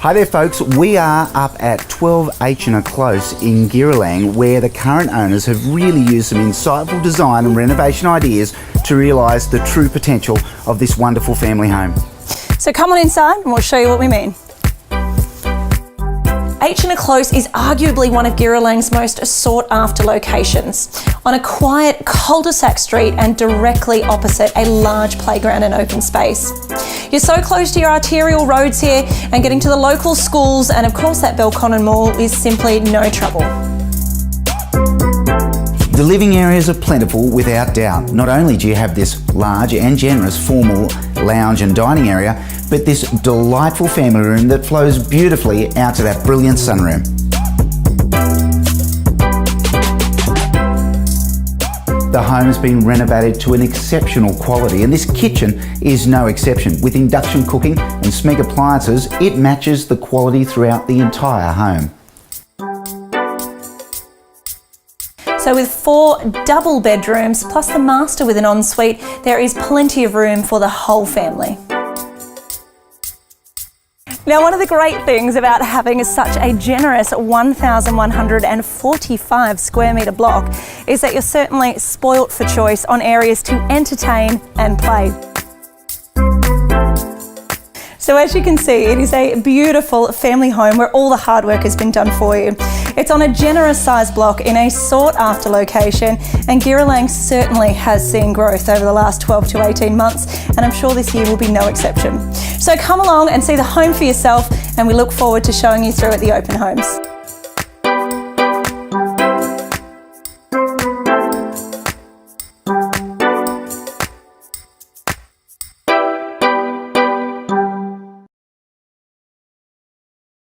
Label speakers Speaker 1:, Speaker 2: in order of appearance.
Speaker 1: Hi there folks, we are up at 12 Achernar Close in Giralang, where the current owners have really used some insightful design and renovation ideas to realise the true potential of this wonderful family home.
Speaker 2: So come on inside and we'll show you what we mean. Achernar Close is arguably one of Giralang's most sought after locations. On a quiet cul-de-sac street and directly opposite a large playground and open space. You're so close to your arterial roads here, and getting to the local schools and of course that Belconnen Mall is simply no trouble.
Speaker 1: The living areas are plentiful without doubt. Not only do you have this large and generous formal lounge and dining area, but this delightful family room that flows beautifully out to that brilliant sunroom. The home has been renovated to an exceptional quality, and this kitchen is no exception. With induction cooking and Smeg appliances, it matches the quality throughout the entire home.
Speaker 2: So with 4 double bedrooms plus the master with an ensuite, there is plenty of room for the whole family. Now, one of the great things about having such a generous 1,145 square metre block is that you're certainly spoilt for choice on areas to entertain and play. So as you can see, it is a beautiful family home where all the hard work has been done for you. It's on a generous sized block in a sought after location, and Giralang certainly has seen growth over the last 12 to 18 months, and I'm sure this year will be no exception. So come along and see the home for yourself, and we look forward to showing you through at the open homes.